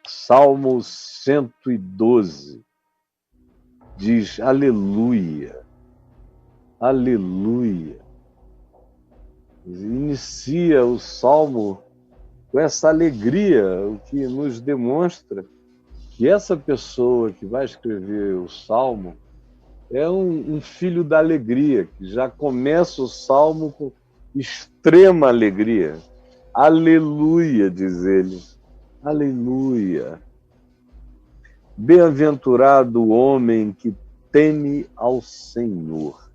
Salmo 112 diz: aleluia, aleluia. Inicia o Salmo com essa alegria, o que nos demonstra que essa pessoa que vai escrever o Salmo é um filho da alegria, que já começa o Salmo com extrema alegria. Aleluia, diz ele. Aleluia. Bem-aventurado o homem que teme ao Senhor.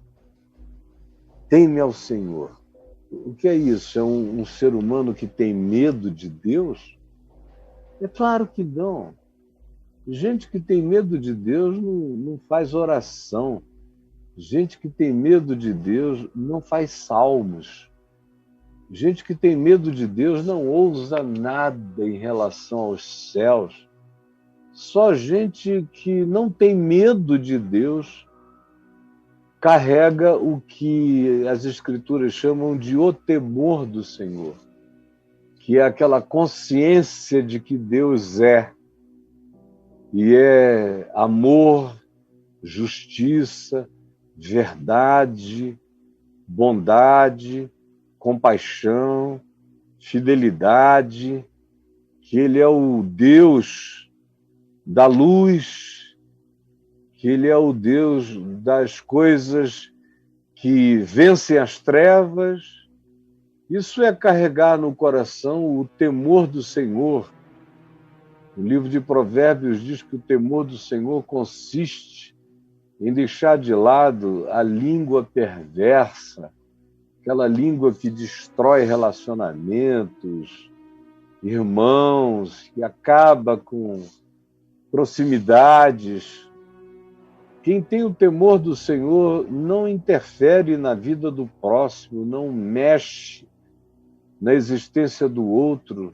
Teme ao Senhor. O que é isso? É um ser humano que tem medo de Deus? É claro que não. Gente que tem medo de Deus não faz oração. Gente que tem medo de Deus não faz salmos. Gente que tem medo de Deus não ousa nada em relação aos céus. Só gente que não tem medo de Deus carrega o que as Escrituras chamam de o temor do Senhor, que é aquela consciência de que Deus é, e é amor, justiça, verdade, bondade, compaixão, fidelidade, que Ele é o Deus da luz, que Ele é o Deus das coisas que vencem as trevas. Isso é carregar no coração o temor do Senhor. O livro de Provérbios diz que o temor do Senhor consiste em deixar de lado a língua perversa, aquela língua que destrói relacionamentos, irmãos, que acaba com proximidades. Quem tem o temor do Senhor não interfere na vida do próximo, não mexe na existência do outro,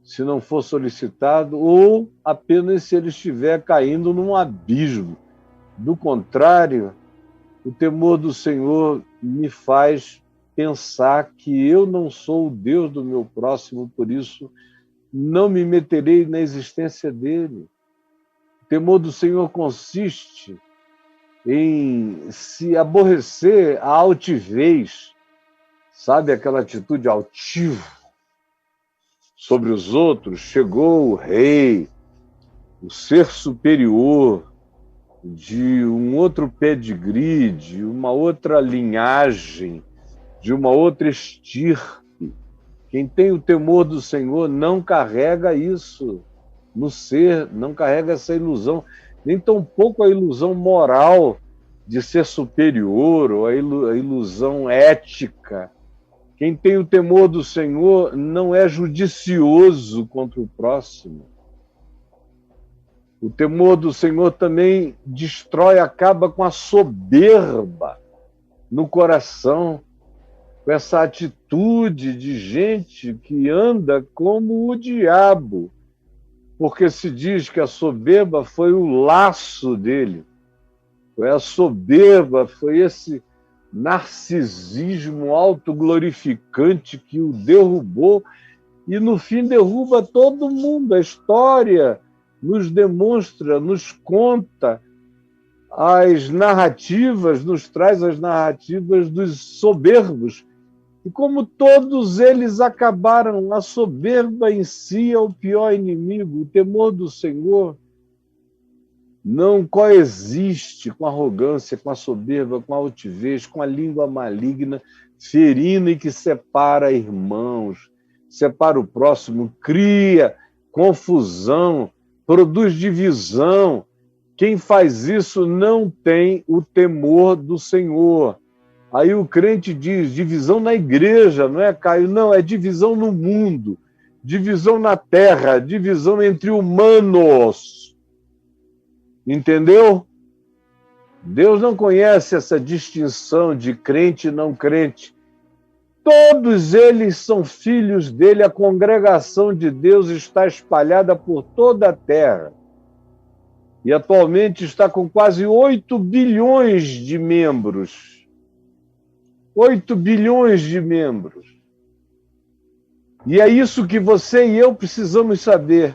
se não for solicitado, ou apenas se ele estiver caindo num abismo. Do contrário, o temor do Senhor me faz pensar que eu não sou o Deus do meu próximo, por isso não me meterei na existência dele. O temor do Senhor consiste em se aborrecer a altivez, sabe, aquela atitude altiva sobre os outros. Chegou o rei, o ser superior, de um outro pedigree, de uma outra linhagem, de uma outra estirpe. Quem tem o temor do Senhor não carrega isso no ser, não carrega essa ilusão, nem tampouco a ilusão moral de ser superior, ou a ilusão ética. Quem tem o temor do Senhor não é judicioso contra o próximo. O temor do Senhor também destrói, acaba com a soberba no coração, com essa atitude de gente que anda como o diabo, porque se diz que a soberba foi o laço dele, foi a soberba, foi esse narcisismo autoglorificante que o derrubou e no fim derruba todo mundo. A história nos demonstra, nos conta as narrativas, nos traz as narrativas dos soberbos. E como todos eles acabaram, a soberba em si é o pior inimigo. O temor do Senhor não coexiste com a arrogância, com a soberba, com a altivez, com a língua maligna, ferina e que separa irmãos, separa o próximo, cria confusão, produz divisão. Quem faz isso não tem o temor do Senhor. Aí o crente diz, divisão na igreja, não é, Caio? Não, é divisão no mundo, divisão na terra, divisão entre humanos. Entendeu? Deus não conhece essa distinção de crente e não crente. Todos eles são filhos dele, a congregação de Deus está espalhada por toda a terra. E atualmente está com quase 8 bilhões de membros. 8 bilhões de membros. E é isso que você e eu precisamos saber.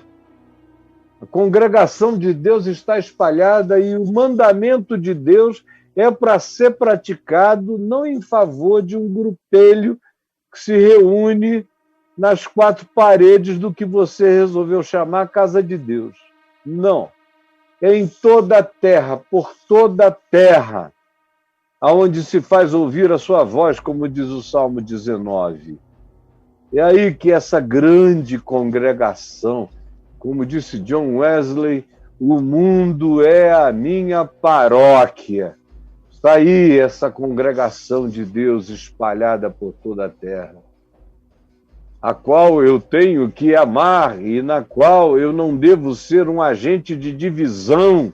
A congregação de Deus está espalhada e o mandamento de Deus é para ser praticado não em favor de um grupelho que se reúne nas quatro paredes do que você resolveu chamar casa de Deus. Não. É em toda a terra, por toda a terra, aonde se faz ouvir a sua voz, como diz o Salmo 19. É aí que essa grande congregação, como disse John Wesley, o mundo é a minha paróquia. Está aí essa congregação de Deus espalhada por toda a terra, a qual eu tenho que amar e na qual eu não devo ser um agente de divisão,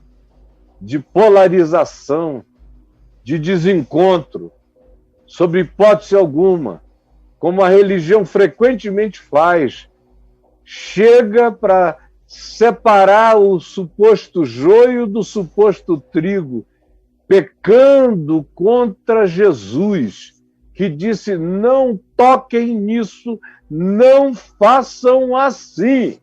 de polarização, de desencontro, sob hipótese alguma, como a religião frequentemente faz. Chega para separar o suposto joio do suposto trigo, pecando contra Jesus, que disse: não toquem nisso, não façam assim.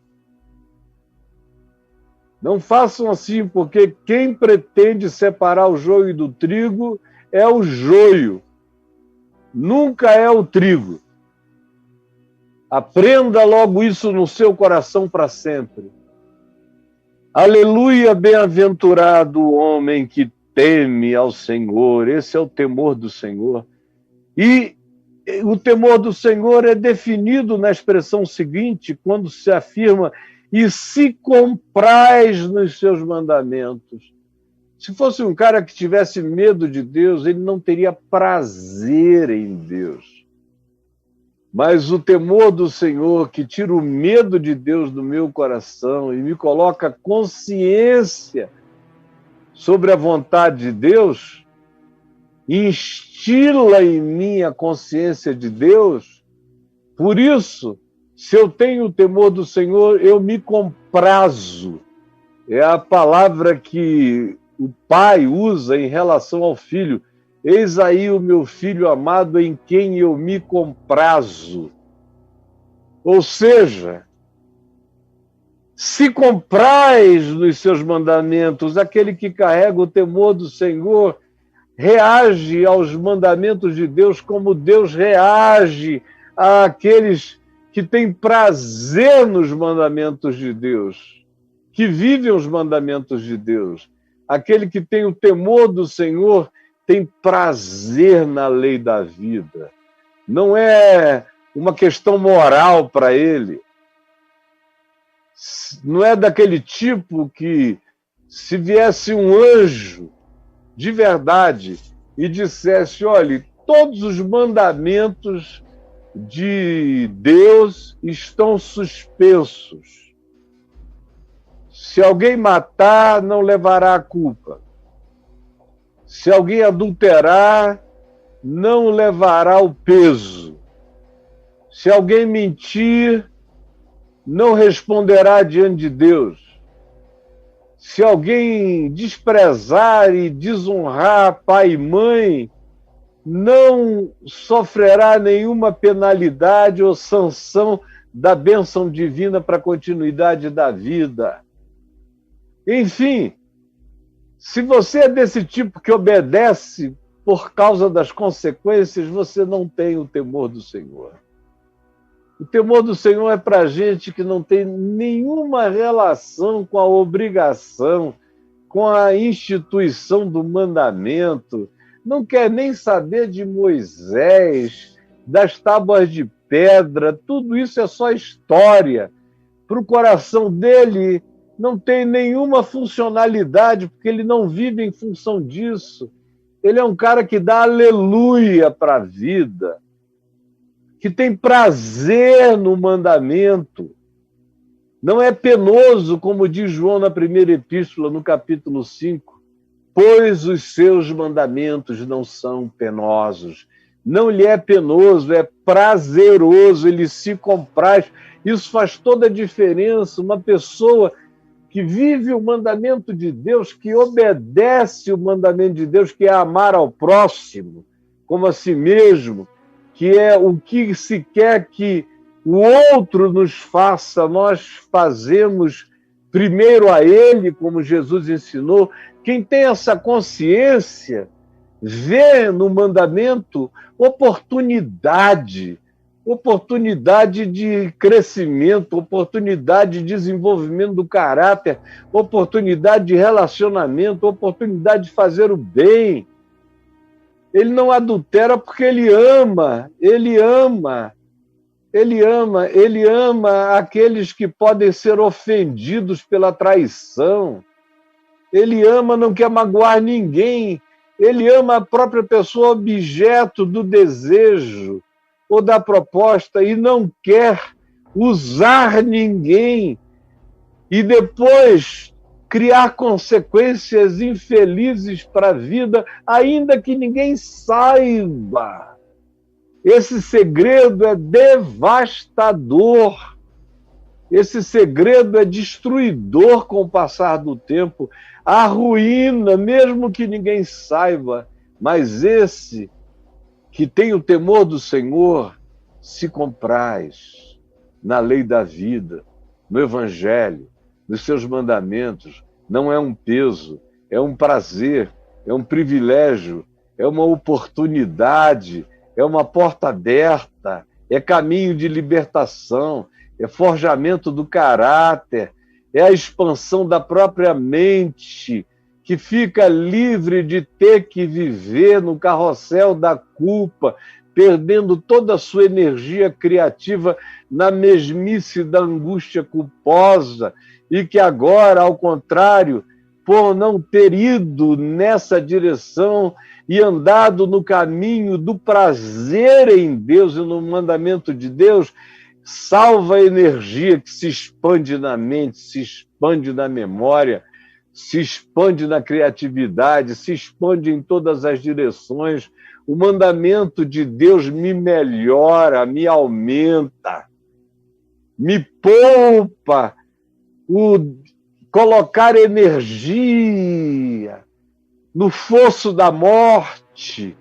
Não façam assim, porque quem pretende separar o joio do trigo é o joio, nunca é o trigo. Aprenda logo isso no seu coração para sempre. Aleluia, bem-aventurado o homem que teme ao Senhor. Esse é o temor do Senhor. E o temor do Senhor é definido na expressão seguinte, quando se afirma: e se comprais nos seus mandamentos. Se fosse um cara que tivesse medo de Deus, ele não teria prazer em Deus. Mas o temor do Senhor, que tira o medo de Deus do meu coração e me coloca consciência sobre a vontade de Deus, instila em mim a consciência de Deus. Por isso, se eu tenho o temor do Senhor, eu me comprazo. É a palavra que o pai usa em relação ao filho. Eis aí o meu filho amado em quem eu me comprazo. Ou seja, se comprais nos seus mandamentos, aquele que carrega o temor do Senhor reage aos mandamentos de Deus como Deus reage àqueles que têm prazer nos mandamentos de Deus, que vivem os mandamentos de Deus. Aquele que tem o temor do Senhor tem prazer na lei da vida. Não é uma questão moral para ele. Não é daquele tipo que, se viesse um anjo de verdade e dissesse: olhe, todos os mandamentos de Deus estão suspensos. Se alguém matar, não levará a culpa. Se alguém adulterar, não levará o peso. Se alguém mentir, não responderá diante de Deus. Se alguém desprezar e desonrar pai e mãe, não sofrerá nenhuma penalidade ou sanção da bênção divina para a continuidade da vida. Enfim, se você é desse tipo que obedece por causa das consequências, você não tem o temor do Senhor. O temor do Senhor é para gente que não tem nenhuma relação com a obrigação, com a instituição do mandamento, não quer nem saber de Moisés, das tábuas de pedra, tudo isso é só história. Para o coração dele não tem nenhuma funcionalidade, porque ele não vive em função disso. Ele é um cara que dá aleluia para a vida, que tem prazer no mandamento. Não é penoso, como diz João na primeira epístola, no capítulo 5, pois os seus mandamentos não são penosos. Não lhe é penoso, é prazeroso, ele se compraz. Isso faz toda a diferença. Uma pessoa que vive o mandamento de Deus, que obedece o mandamento de Deus, que é amar ao próximo como a si mesmo, que é o que se quer que o outro nos faça, nós fazemos primeiro a ele, como Jesus ensinou. Quem tem essa consciência vê no mandamento oportunidade de crescimento, oportunidade de desenvolvimento do caráter, oportunidade de relacionamento, oportunidade de fazer o bem. Ele não adultera porque ele ama aqueles que podem ser ofendidos pela traição. Ele ama, não quer magoar ninguém. Ele ama a própria pessoa objeto do desejo ou da proposta e não quer usar ninguém e depois criar consequências infelizes para a vida, ainda que ninguém saiba. Esse segredo é devastador. Esse segredo é destruidor com o passar do tempo. Arruína, mesmo que ninguém saiba. Mas esse que tem o temor do Senhor se compraz na lei da vida, no Evangelho, nos seus mandamentos. Não é um peso, é um prazer, é um privilégio, é uma oportunidade, é uma porta aberta, é caminho de libertação, é forjamento do caráter, é a expansão da própria mente, que fica livre de ter que viver no carrossel da culpa, perdendo toda a sua energia criativa na mesmice da angústia culposa, e que agora, ao contrário, por não ter ido nessa direção e andado no caminho do prazer em Deus e no mandamento de Deus, salva a energia que se expande na mente, se expande na memória, se expande na criatividade, se expande em todas as direções. O mandamento de Deus me melhora, me aumenta, me poupa o colocar energia no fosso da morte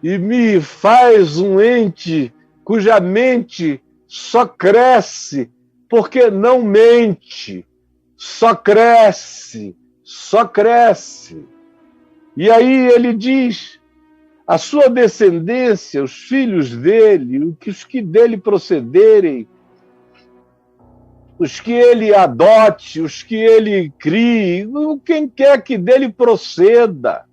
e me faz um ente cuja mente só cresce porque não mente, só cresce. E aí ele diz, a sua descendência, os filhos dele, os que dele procederem, os que ele adote, os que ele crie, quem quer que dele proceda,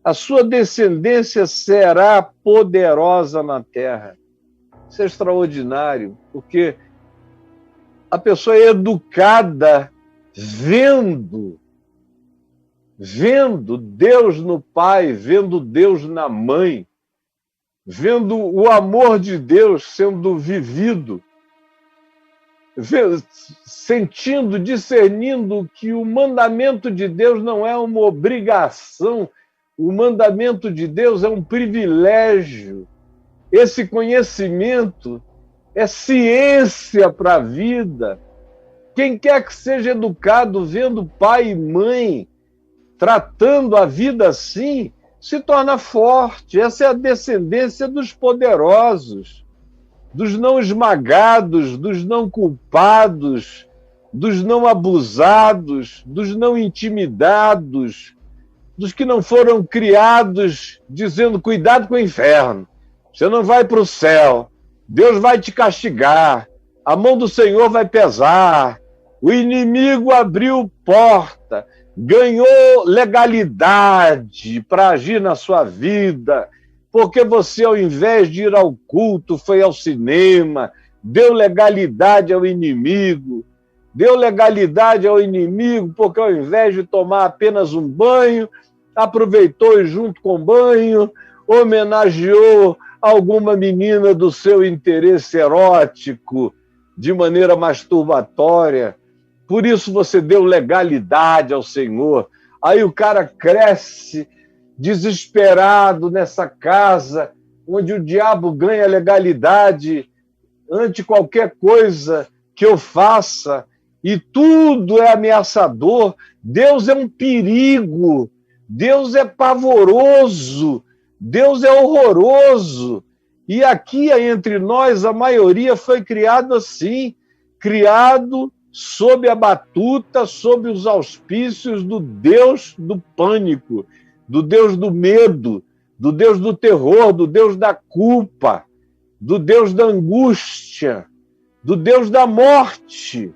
a sua descendência será poderosa na terra. Isso é extraordinário, porque a pessoa é educada vendo Deus no pai, vendo Deus na mãe, vendo o amor de Deus sendo vivido, sentindo, discernindo que o mandamento de Deus não é uma obrigação, o mandamento de Deus é um privilégio. Esse conhecimento é ciência para a vida. Quem quer que seja educado vendo pai e mãe tratando a vida assim, se torna forte. Essa é a descendência dos poderosos, dos não esmagados, dos não culpados, dos não abusados, dos não intimidados, dos que não foram criados dizendo cuidado com o inferno, você não vai para o céu, Deus vai te castigar, a mão do Senhor vai pesar, o inimigo abriu porta, ganhou legalidade para agir na sua vida, porque você, ao invés de ir ao culto, foi ao cinema, deu legalidade ao inimigo, porque ao invés de tomar apenas um banho, aproveitou e junto com o banho, homenageou alguma menina do seu interesse erótico de maneira masturbatória. Por isso você deu legalidade ao Senhor. Aí o cara cresce desesperado nessa casa, onde o diabo ganha legalidade ante qualquer coisa que eu faça, e tudo é ameaçador. Deus é um perigo, Deus é pavoroso, Deus é horroroso. E aqui entre nós, a maioria foi criado assim, criado sob a batuta, sob os auspícios do Deus do pânico, do Deus do medo, do Deus do terror, do Deus da culpa, do Deus da angústia, do Deus da morte.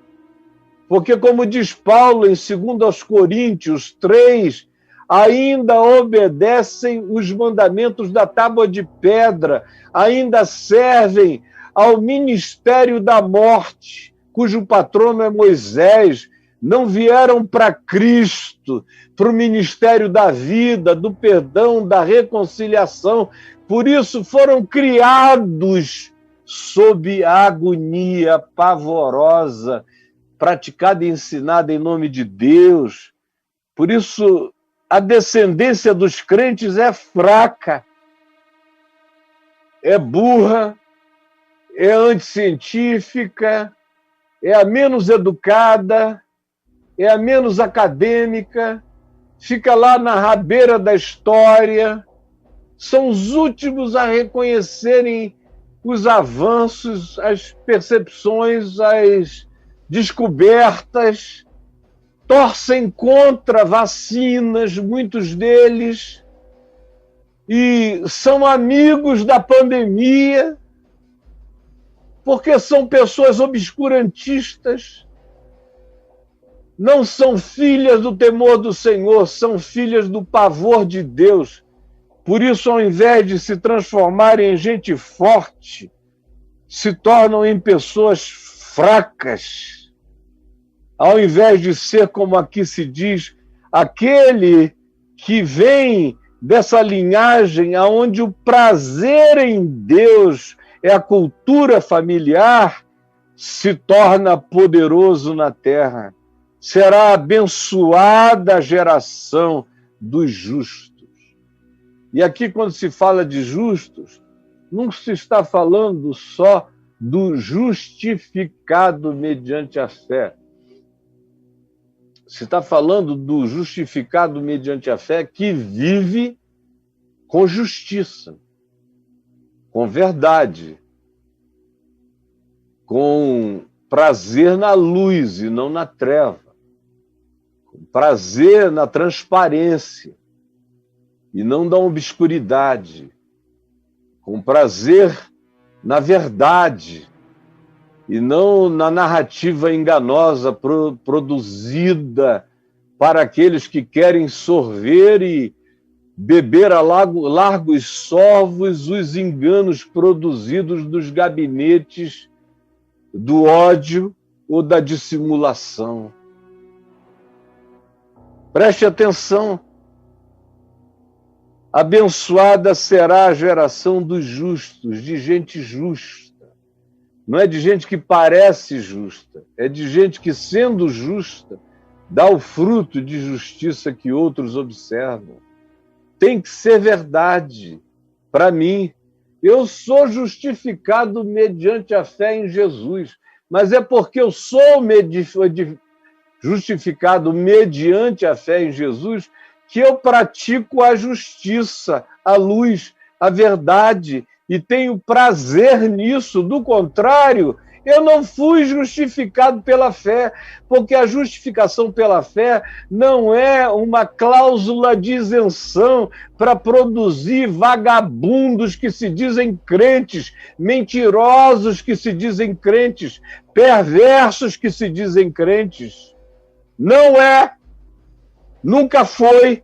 Porque, como diz Paulo em 2 Coríntios 3, ainda obedecem os mandamentos da tábua de pedra, ainda servem ao ministério da morte, cujo patrono é Moisés, não vieram para Cristo, para o ministério da vida, do perdão, da reconciliação. Por isso foram criados sob a agonia pavorosa, praticada e ensinada em nome de Deus. Por isso, a descendência dos crentes é fraca, é burra, é anticientífica, é a menos educada, é a menos acadêmica, fica lá na rabeira da história, são os últimos a reconhecerem os avanços, as percepções, as descobertas, torcem contra vacinas, muitos deles, e são amigos da pandemia, porque são pessoas obscurantistas, não são filhas do temor do Senhor, são filhas do pavor de Deus. Por isso, ao invés de se transformarem em gente forte, se tornam em pessoas fracas. Ao invés de ser, como aqui se diz, aquele que vem dessa linhagem onde o prazer em Deus é a cultura familiar, se torna poderoso na terra. Será abençoada a geração dos justos. E aqui, quando se fala de justos, não se está falando só do justificado mediante a fé. Se está falando do justificado mediante a fé que vive com justiça, com verdade, com prazer na luz e não na treva, com prazer na transparência e não da obscuridade, com prazer na verdade e não na narrativa enganosa produzida para aqueles que querem sorver e beber a largos sorvos os enganos produzidos dos gabinetes do ódio ou da dissimulação. Preste atenção. Abençoada será a geração dos justos, de gente justa. Não é de gente que parece justa, é de gente que, sendo justa, dá o fruto de justiça que outros observam. Tem que ser verdade. Para mim, eu sou justificado mediante a fé em Jesus, mas é porque eu sou justificado mediante a fé em Jesus que eu pratico a justiça, a luz, a verdade, e tenho prazer nisso. Do contrário, eu não fui justificado pela fé, porque a justificação pela fé não é uma cláusula de isenção para produzir vagabundos que se dizem crentes, mentirosos que se dizem crentes, perversos que se dizem crentes. Não é, nunca foi,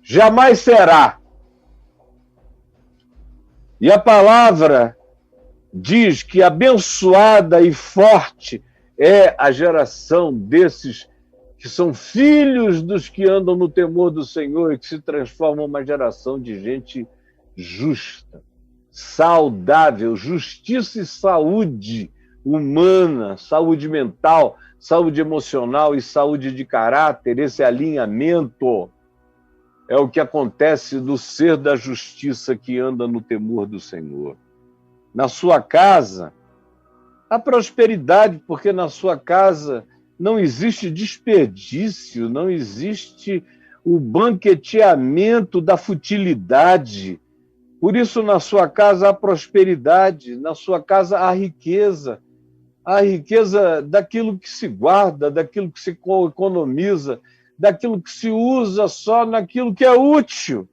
jamais será. E a palavra diz que abençoada e forte é a geração desses que são filhos dos que andam no temor do Senhor e que se transformam numa geração de gente justa, saudável, justiça e saúde humana, saúde mental, saúde emocional e saúde de caráter. Esse alinhamento é o que acontece do ser da justiça que anda no temor do Senhor. Na sua casa, há prosperidade, porque na sua casa não existe desperdício, não existe o banqueteamento da futilidade. Por isso, na sua casa há prosperidade, na sua casa há riqueza, a riqueza daquilo que se guarda, daquilo que se economiza, daquilo que se usa só naquilo que é útil.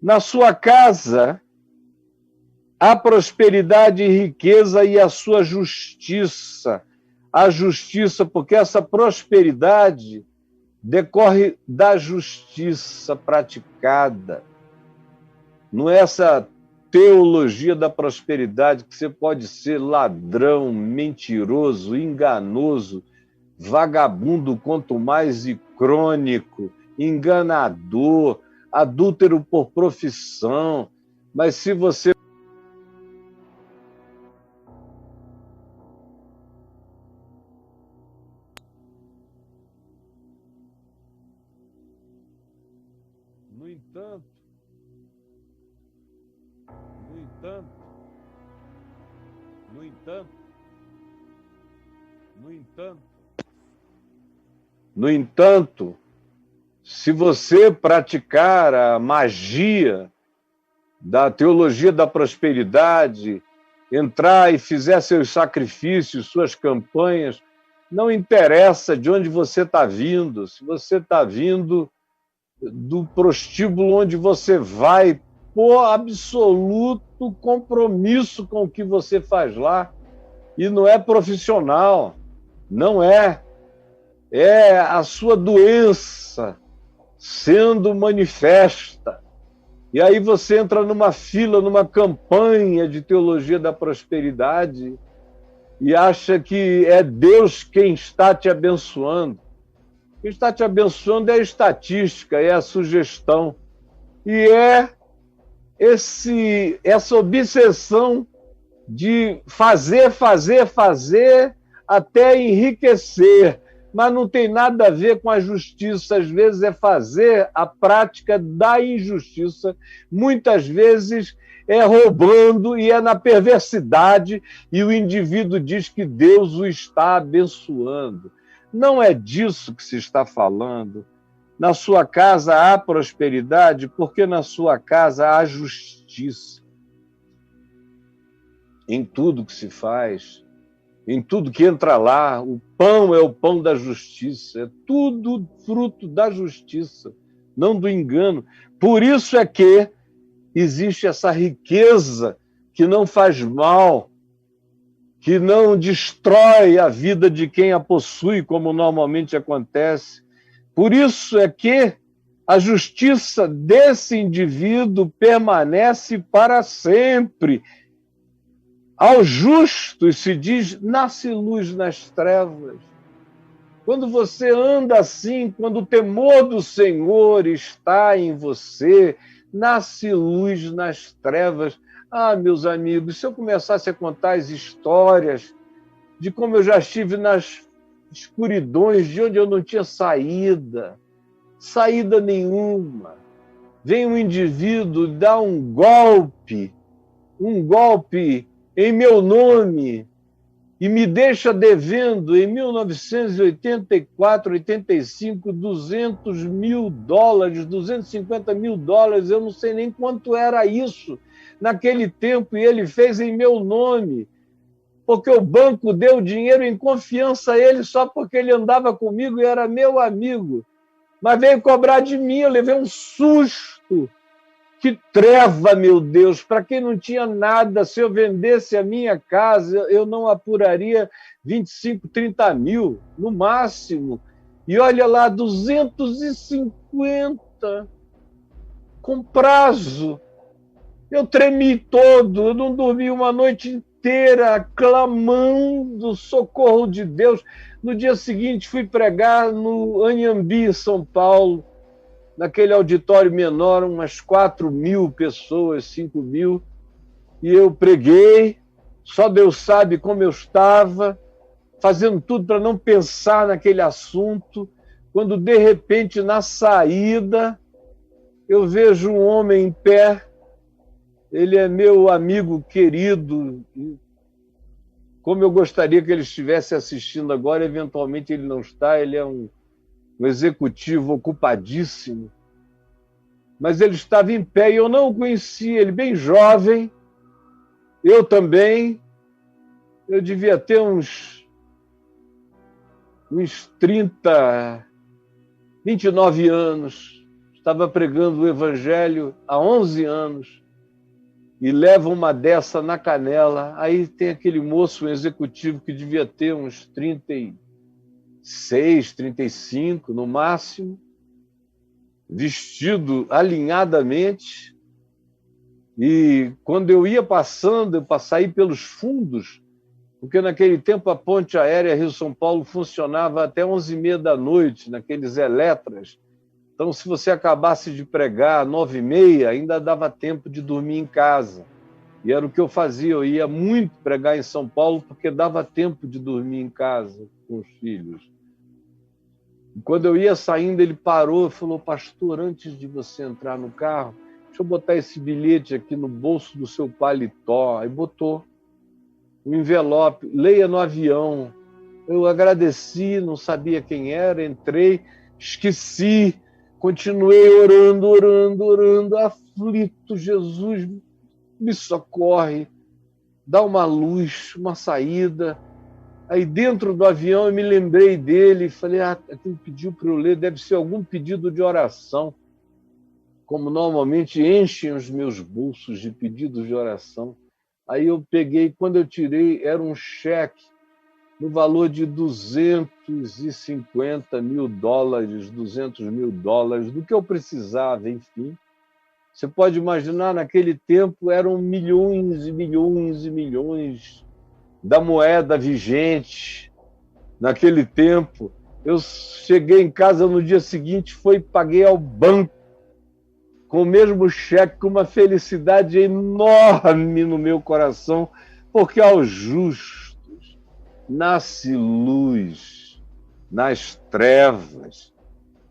Na sua casa, há prosperidade e riqueza e a sua justiça. A justiça, porque essa prosperidade decorre da justiça praticada. Não é essa teologia da prosperidade que você pode ser ladrão, mentiroso, enganoso, vagabundo, quanto mais e crônico, enganador, adúltero por profissão. Mas se você... No entanto, se você praticar a magia da teologia da prosperidade, entrar e fizer seus sacrifícios, suas campanhas, não interessa de onde você está vindo, se você está vindo do prostíbulo onde você vai, por absoluto compromisso com o que você faz lá, e não é profissional, não é. É a sua doença sendo manifesta. E aí você entra numa fila, numa campanha de teologia da prosperidade e acha que é Deus quem está te abençoando. Quem está te abençoando é a estatística, é a sugestão. E é essa obsessão de fazer até enriquecer, mas não tem nada a ver com a justiça. Às vezes é fazer a prática da injustiça, muitas vezes é roubando e é na perversidade, e o indivíduo diz que Deus o está abençoando. Não é disso que se está falando. Na sua casa há prosperidade, porque na sua casa há justiça. Em tudo que se faz, em tudo que entra lá, o pão é o pão da justiça, é tudo fruto da justiça, não do engano. Por isso é que existe essa riqueza que não faz mal, que não destrói a vida de quem a possui, como normalmente acontece. Por isso é que a justiça desse indivíduo permanece para sempre. Ao justo se diz, nasce luz nas trevas. Quando você anda assim, quando o temor do Senhor está em você, nasce luz nas trevas. Ah, meus amigos, se eu começasse a contar as histórias de como eu já estive nas escuridões, de onde eu não tinha saída nenhuma. Vem um indivíduo, dá um golpe em meu nome e me deixa devendo em 1984, 85, $200 mil, $250 mil, eu não sei nem quanto era isso naquele tempo, e ele fez em meu nome, porque o banco deu dinheiro em confiança a ele só porque ele andava comigo e era meu amigo. Mas veio cobrar de mim, eu levei um susto. Que treva, meu Deus! Para quem não tinha nada, se eu vendesse a minha casa, eu não apuraria 25, 30 mil, no máximo. E olha lá, 250 com prazo. Eu tremi todo, eu não dormi uma noite inteira clamando socorro de Deus. No dia seguinte fui pregar no Anhembi, São Paulo, naquele auditório menor, umas 4.000 pessoas, 5.000, e eu preguei, só Deus sabe como eu estava, fazendo tudo para não pensar naquele assunto, quando de repente na saída eu vejo um homem em pé. Ele é meu amigo querido, como eu gostaria que ele estivesse assistindo agora, eventualmente ele não está, ele é um executivo ocupadíssimo, mas ele estava em pé e eu não o conhecia, ele bem jovem, eu também. eu devia ter uns 29 anos, estava pregando o Evangelho há 11 anos, e leva uma dessa na canela. Aí tem aquele moço, um executivo, que devia ter uns 36, 35 no máximo, vestido alinhadamente, e quando eu ia passando, eu saí pelos fundos, porque naquele tempo a ponte aérea Rio-São Paulo funcionava até 11h30 da noite, naqueles eletras. Então, se você acabasse de pregar às 9h30, ainda dava tempo de dormir em casa. E era o que eu fazia, eu ia muito pregar em São Paulo, porque dava tempo de dormir em casa com os filhos. E quando eu ia saindo, ele parou e falou: pastor, antes de você entrar no carro, deixa eu botar esse bilhete aqui no bolso do seu paletó. Aí botou um envelope, leia no avião. Eu agradeci, não sabia quem era, entrei, esqueci, continuei orando, aflito. Jesus, me socorre, dá uma luz, uma saída. Aí dentro do avião eu me lembrei dele, falei: aquilo pediu para eu ler, deve ser algum pedido de oração, como normalmente enchem os meus bolsos de pedidos de oração. Aí eu peguei, quando eu tirei, era um cheque no valor de $250 mil, $200 mil, do que eu precisava, enfim. Você pode imaginar, naquele tempo eram milhões e milhões e milhões da moeda vigente. Naquele tempo, eu cheguei em casa no dia seguinte, paguei ao banco com o mesmo cheque, com uma felicidade enorme no meu coração, porque aos justos nasce luz nas trevas.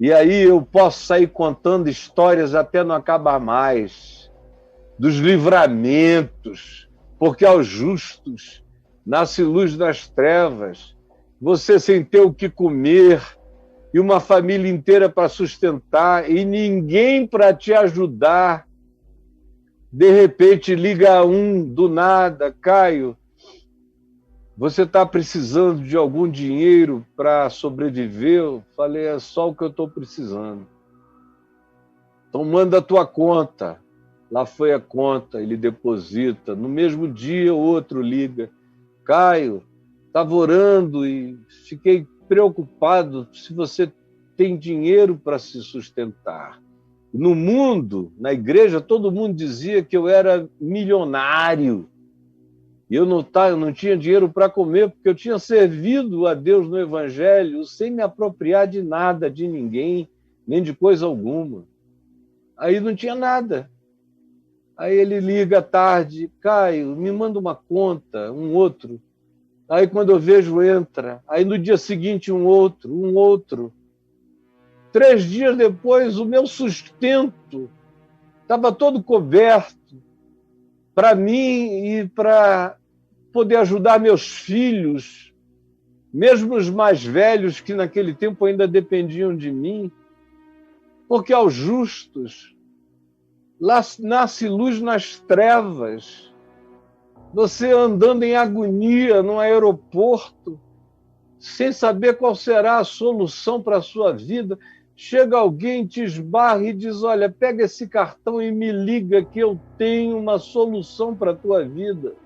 E aí eu posso sair contando histórias até não acabar mais, dos livramentos, porque aos justos nasce luz nas trevas. Você sem ter o que comer, e uma família inteira para sustentar, e ninguém para te ajudar. De repente liga um do nada: Caio, você está precisando de algum dinheiro para sobreviver? Eu falei: é só o que eu estou precisando. Então manda a tua conta. Lá foi a conta, ele deposita. No mesmo dia, o outro liga: Caio, estava orando e fiquei preocupado se você tem dinheiro para se sustentar. No mundo, na igreja, todo mundo dizia que eu era milionário. E eu não tinha dinheiro para comer, porque eu tinha servido a Deus no Evangelho sem me apropriar de nada, de ninguém, nem de coisa alguma. Aí não tinha nada. Aí ele liga à tarde: Caio, me manda uma conta, um outro. Aí quando eu vejo, entra. Aí no dia seguinte, um outro. 3 dias depois, o meu sustento estava todo coberto para mim e para poder ajudar meus filhos, mesmo os mais velhos, que naquele tempo ainda dependiam de mim, porque aos justos lá nasce luz nas trevas. Você andando em agonia no aeroporto, sem saber qual será a solução para a sua vida, chega alguém, te esbarra e diz: olha, pega esse cartão e me liga que eu tenho uma solução para a tua vida.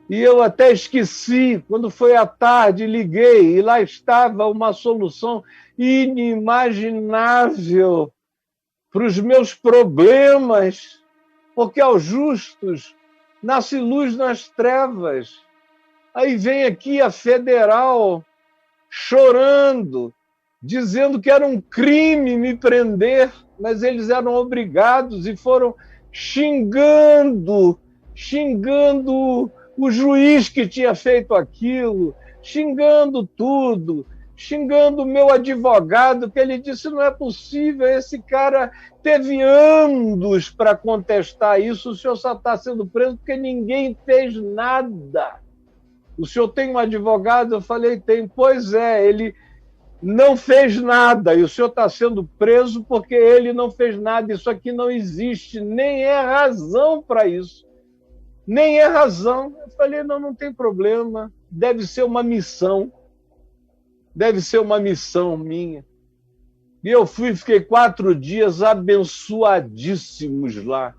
E eu até esqueci, quando foi à tarde, liguei, e lá estava uma solução inimaginável para os meus problemas, porque aos justos nasce luz nas trevas. Aí vem aqui a federal chorando, dizendo que era um crime me prender, mas eles eram obrigados e foram xingando o juiz que tinha feito aquilo, xingando tudo, xingando o meu advogado, que ele disse: não é possível, esse cara teve anos para contestar isso, o senhor só está sendo preso porque ninguém fez nada. O senhor tem um advogado? Eu falei: tem. Pois é, ele não fez nada, e o senhor está sendo preso porque ele não fez nada. Isso aqui não existe, nem é razão para isso. Nem é razão. Eu falei, não, não tem problema. Deve ser uma missão. Deve ser uma missão minha. E eu fiquei 4 dias abençoadíssimos lá.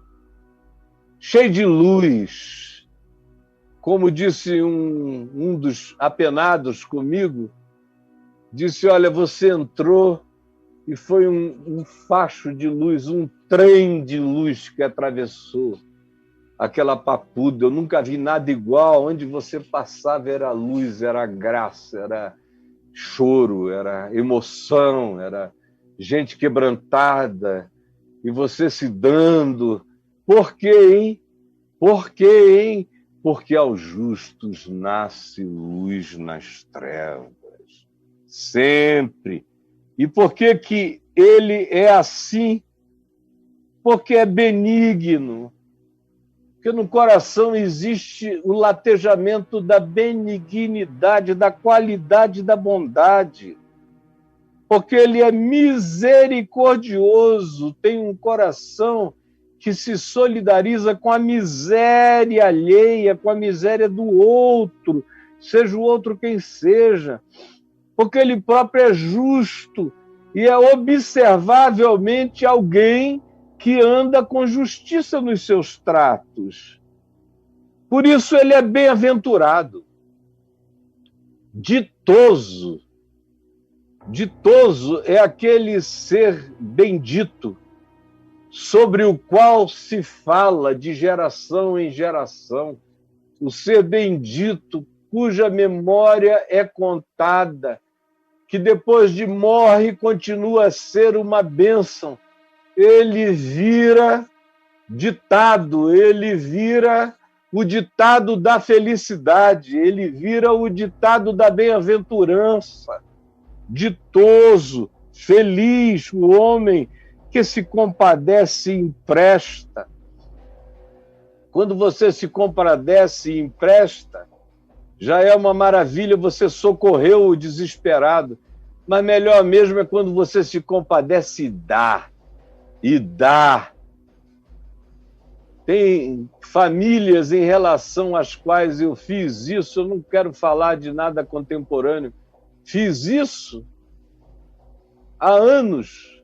Cheio de luz. Como disse um dos apenados comigo, disse, olha, você entrou e foi um facho de luz, um trem de luz que atravessou aquela papuda. Eu nunca vi nada igual. Onde você passava era luz, era graça, era choro, era emoção, era gente quebrantada, e você se dando. Por quê, hein? Por quê, hein? Porque aos justos nasce luz nas trevas. Sempre. E por que que ele é assim? Porque é benigno. Porque no coração existe o latejamento da benignidade, da qualidade da bondade. Porque ele é misericordioso, tem um coração que se solidariza com a miséria alheia, com a miséria do outro, seja o outro quem seja. Porque ele próprio é justo e é observavelmente alguém que anda com justiça nos seus tratos. Por isso ele é bem-aventurado, ditoso. Ditoso é aquele ser bendito, sobre o qual se fala de geração em geração. O ser bendito, cuja memória é contada, que depois de morre continua a ser uma bênção. Ele vira ditado, ele vira o ditado da felicidade, ele vira o ditado da bem-aventurança. Ditoso, feliz, o homem que se compadece e empresta. Quando você se compadece e empresta, já é uma maravilha, você socorreu o desesperado. Mas melhor mesmo é quando você se compadece e dá. E dá. Tem famílias em relação às quais eu fiz isso, eu não quero falar de nada contemporâneo, fiz isso há anos,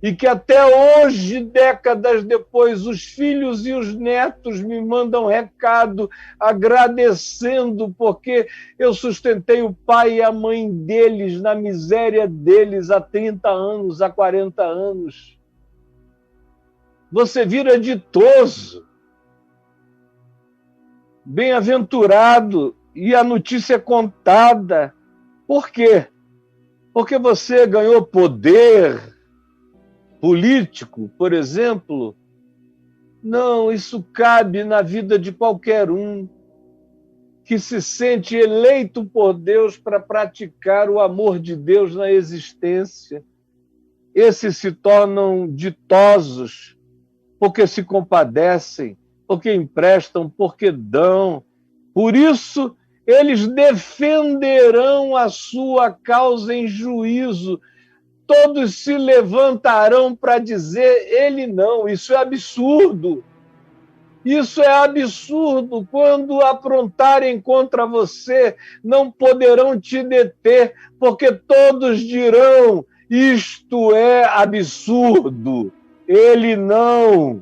e que até hoje, décadas depois, os filhos e os netos me mandam recado agradecendo, porque eu sustentei o pai e a mãe deles na miséria deles há 30 anos, há 40 anos. Você vira ditoso, bem-aventurado, e a notícia é contada. Por quê? Porque você ganhou poder político, por exemplo? Não, isso cabe na vida de qualquer um que se sente eleito por Deus para praticar o amor de Deus na existência. Esses se tornam ditosos porque se compadecem, porque emprestam, porque dão. Por isso, eles defenderão a sua causa em juízo. Todos se levantarão para dizer, ele não, isso é absurdo. Isso é absurdo. Quando aprontarem contra você, não poderão te deter, porque todos dirão, isto é absurdo. Ele não.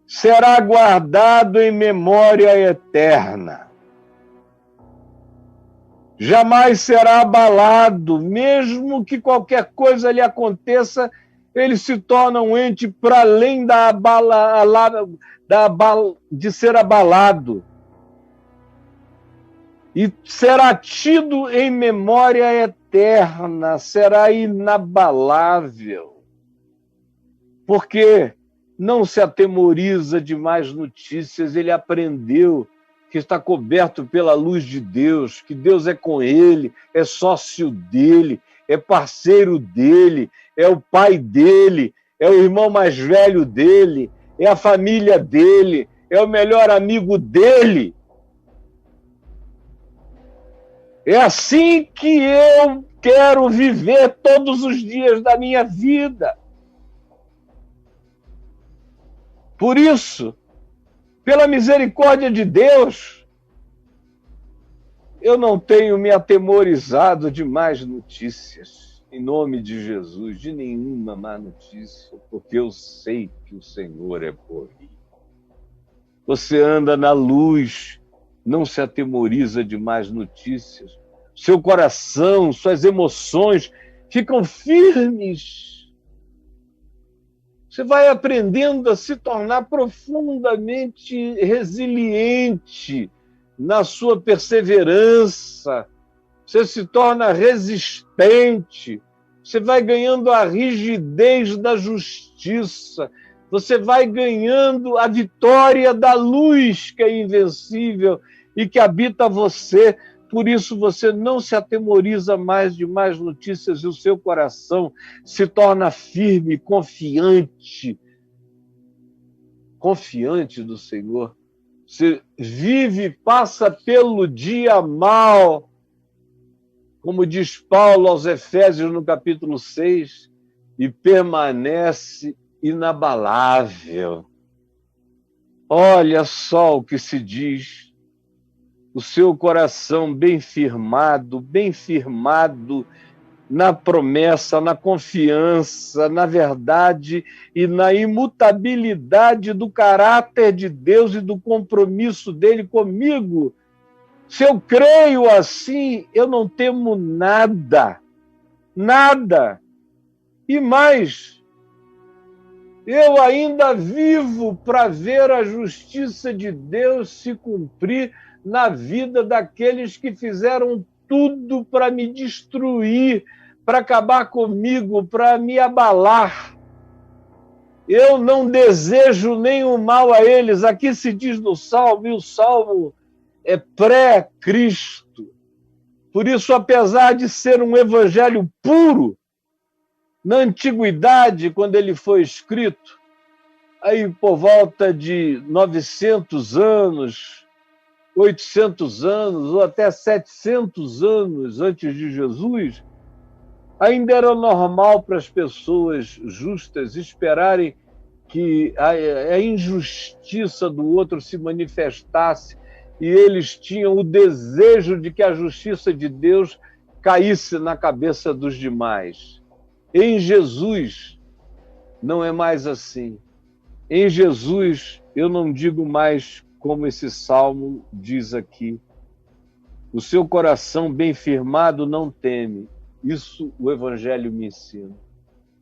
Será guardado em memória eterna. Jamais será abalado, mesmo que qualquer coisa lhe aconteça, ele se torna um ente para além de ser abalado. E será tido em memória eterna, será inabalável. Porque não se atemoriza de mais notícias, ele aprendeu que está coberto pela luz de Deus, que Deus é com ele, é sócio dele, é parceiro dele, é o pai dele, é o irmão mais velho dele, é a família dele, é o melhor amigo dele. É assim que eu quero viver todos os dias da minha vida. Por isso, Pela misericórdia de Deus, eu não tenho me atemorizado de más notícias, em nome de Jesus, de nenhuma má notícia, porque eu sei que o Senhor é por mim. Você anda na luz, não se atemoriza de más notícias. Seu coração, suas emoções ficam firmes. Você vai aprendendo a se tornar profundamente resiliente na sua perseverança. Você se torna resistente. Você vai ganhando a rigidez da justiça. Você vai ganhando a vitória da luz que é invencível e que habita você. Por isso você não se atemoriza mais de más notícias e o seu coração se torna firme, confiante do Senhor. Você vive, passa pelo dia mal, como diz Paulo aos Efésios no capítulo 6, e permanece inabalável. Olha só o que se diz. O seu coração bem firmado na promessa, na confiança, na verdade e na imutabilidade do caráter de Deus e do compromisso dele comigo. Se eu creio assim, eu não temo nada, nada. E mais, eu ainda vivo para ver a justiça de Deus se cumprir na vida daqueles que fizeram tudo para me destruir, para acabar comigo, para me abalar. Eu não desejo nenhum mal a eles. Aqui se diz no Salmo, e o Salmo é pré-Cristo. Por isso, apesar de ser um evangelho puro, na antiguidade, quando ele foi escrito, aí por volta de 900 anos, 800 anos ou até 700 anos antes de Jesus, ainda era normal para as pessoas justas esperarem que a injustiça do outro se manifestasse e eles tinham o desejo de que a justiça de Deus caísse na cabeça dos demais. Em Jesus não é mais assim. Em Jesus eu não digo mais como esse salmo diz aqui. O seu coração bem firmado não teme. Isso o Evangelho me ensina.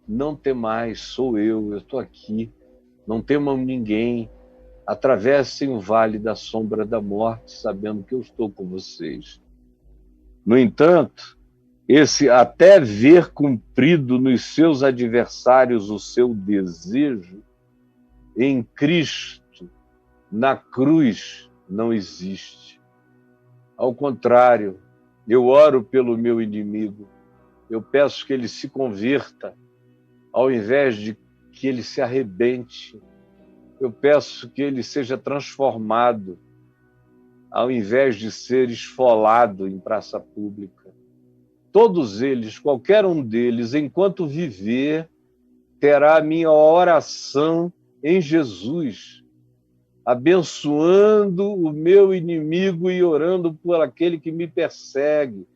Não temais, sou eu estou aqui. Não temam ninguém. Atravessem o vale da sombra da morte, sabendo que eu estou com vocês. No entanto, esse até ver cumprido nos seus adversários o seu desejo, em Cristo, na cruz, não existe. Ao contrário, eu oro pelo meu inimigo, eu peço que ele se converta, ao invés de que ele se arrebente. Eu peço que ele seja transformado, ao invés de ser esfolado em praça pública. Todos eles, qualquer um deles, enquanto viver, terá a minha oração em Jesus, abençoando o meu inimigo e orando por aquele que me persegue.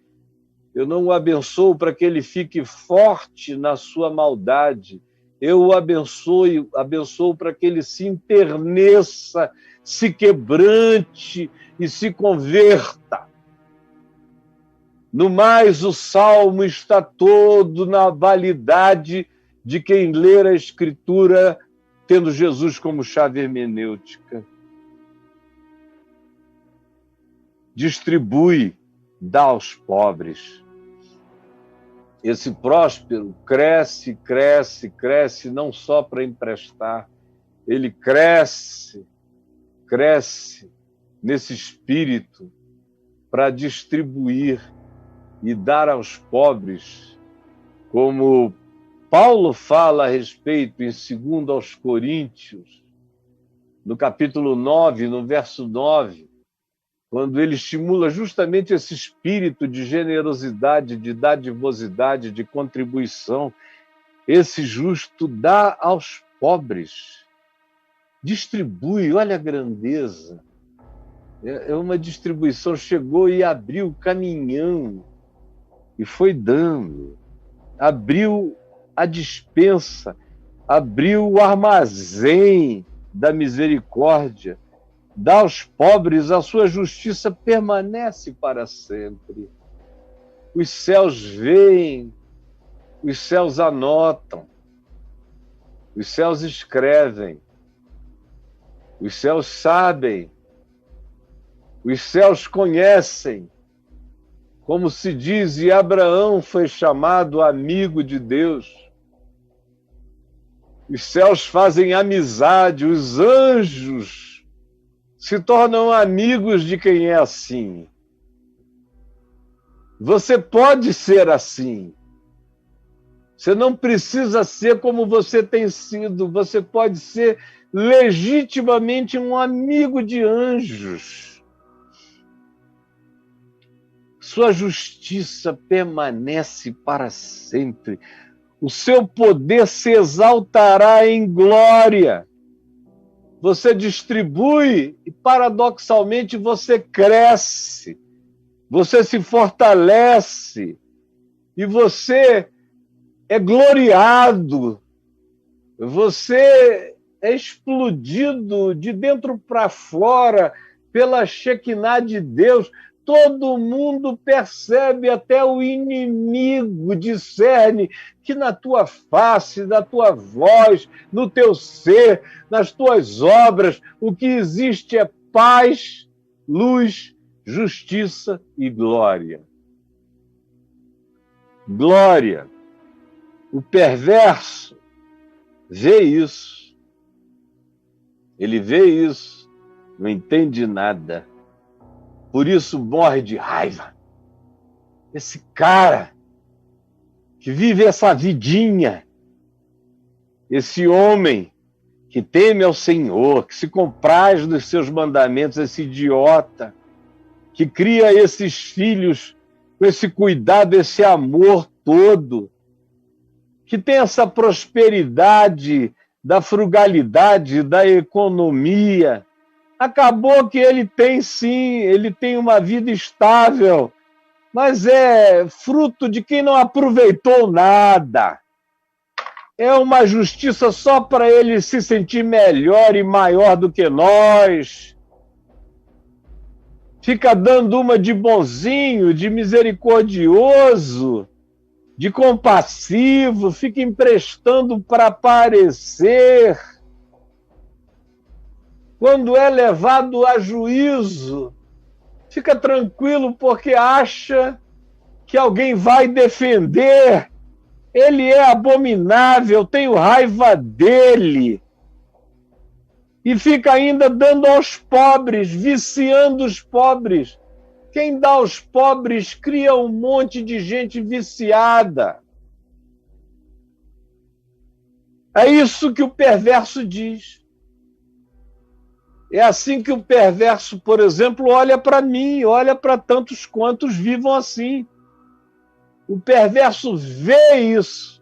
Eu não o abençoo para que ele fique forte na sua maldade. Eu o abençoo para que ele se enterneça, se quebrante e se converta. No mais, o Salmo está todo na validade de quem ler a Escritura tendo Jesus como chave hermenêutica. Distribui, dá aos pobres. Esse próspero cresce, cresce, cresce, não só para emprestar, ele cresce, cresce nesse espírito para distribuir e dar aos pobres, como Paulo fala a respeito em 2 aos Coríntios, no capítulo 9, no verso 9, quando ele estimula justamente esse espírito de generosidade, de dadivosidade, de contribuição. Esse justo dá aos pobres. distribui, olha a grandeza. É uma distribuição, chegou e abriu o caminhão e foi dando. Abriu a despensa, abriu o armazém da misericórdia, dá aos pobres, a sua justiça permanece para sempre. Os céus veem, os céus anotam, os céus escrevem, os céus sabem, os céus conhecem. Como se diz, e Abraão foi chamado amigo de Deus. Os céus fazem amizade, os anjos se tornam amigos de quem é assim. Você pode ser assim. Você não precisa ser como você tem sido. Você pode ser legitimamente um amigo de anjos. Sua justiça permanece para sempre. O seu poder se exaltará em glória. Você distribui e, paradoxalmente, você cresce. Você se fortalece. E você é gloriado. Você é explodido de dentro para fora pela Shekinah de Deus. Todo mundo percebe, até o inimigo discerne que na tua face, na tua voz, no teu ser, nas tuas obras, o que existe é paz, luz, justiça e glória. Glória. O perverso vê isso. Ele vê isso, não entende nada. Por isso morre de raiva. Esse cara que vive essa vidinha, esse homem que teme ao Senhor, que se compraz dos seus mandamentos, esse idiota, que cria esses filhos com esse cuidado, esse amor todo, que tem essa prosperidade da frugalidade, da economia. Acabou que ele tem, sim, ele tem uma vida estável, mas é fruto de quem não aproveitou nada. É uma justiça só para ele se sentir melhor e maior do que nós. Fica dando uma de bonzinho, de misericordioso, de compassivo, fica emprestando para aparecer. Quando é levado a juízo, fica tranquilo porque acha que alguém vai defender. Ele é abominável, tenho raiva dele. E fica ainda dando aos pobres, viciando os pobres. Quem dá aos pobres cria um monte de gente viciada. É isso que o perverso diz. É assim que o perverso, por exemplo, olha para mim, olha para tantos quantos vivam assim. O perverso vê isso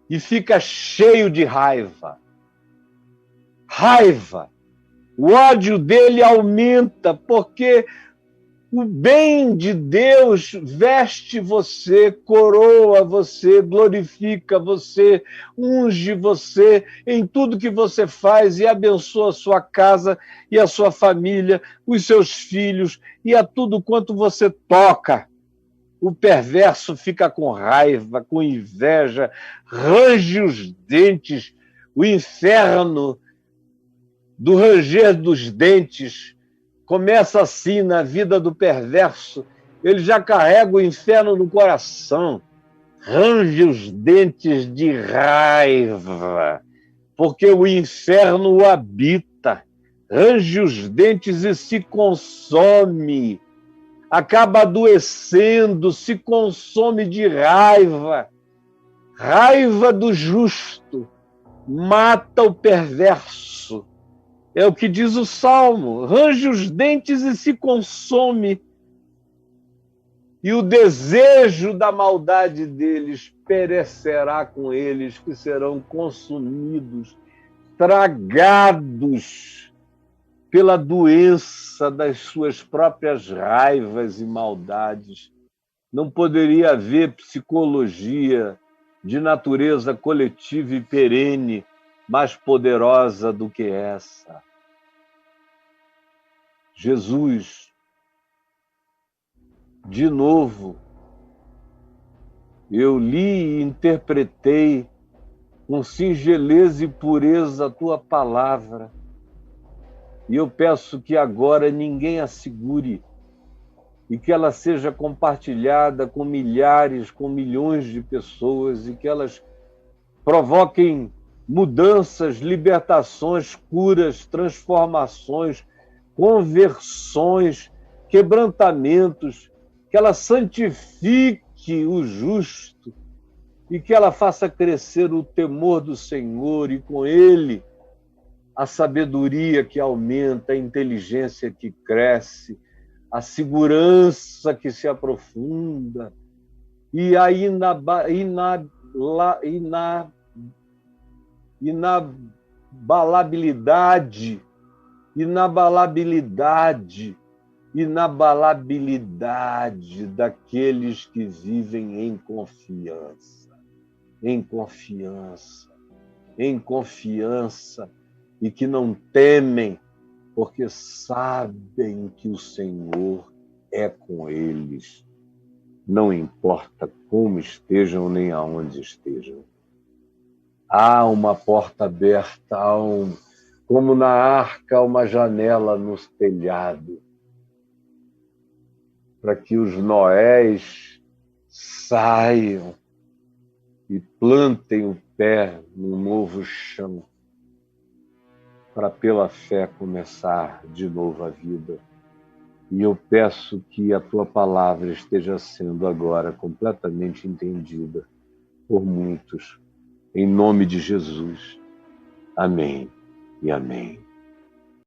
e fica cheio de raiva. Raiva. O ódio dele aumenta porque o bem de Deus veste você, coroa você, glorifica você, unge você em tudo que você faz e abençoa a sua casa e a sua família, os seus filhos e a tudo quanto você toca. O perverso fica com raiva, com inveja, range os dentes, o inferno do ranger dos dentes começa assim na vida do perverso. Ele já carrega o inferno no coração, range os dentes de raiva, porque o inferno o habita, range os dentes e se consome, acaba adoecendo, se consome de raiva. Raiva do justo mata o perverso. É o que diz o Salmo, range os dentes e se consome. E o desejo da maldade deles perecerá com eles, que serão consumidos. tragados pela doença das suas próprias raivas e maldades. Não poderia haver psicologia de natureza coletiva e perene mais poderosa do que essa. Jesus, de novo, eu li e interpretei com singeleza e pureza a tua palavra. E eu peço que agora ninguém a segure e que ela seja compartilhada com milhares, com milhões de pessoas e que elas provoquem mudanças, libertações, curas, transformações, conversões, quebrantamentos, que ela santifique o justo e que ela faça crescer o temor do Senhor e com ele a sabedoria que aumenta, a inteligência que cresce, a segurança que se aprofunda e a inabalabilidade daqueles que vivem em confiança, e que não temem, porque sabem que o Senhor é com eles, não importa como estejam nem aonde estejam. Há uma porta aberta, como na arca, uma janela no telhado, para que os Noés saiam e plantem o pé num novo chão, para pela fé começar de novo a vida. E eu peço que a tua palavra esteja sendo agora completamente entendida por muitos, em nome de Jesus. Amém e amém.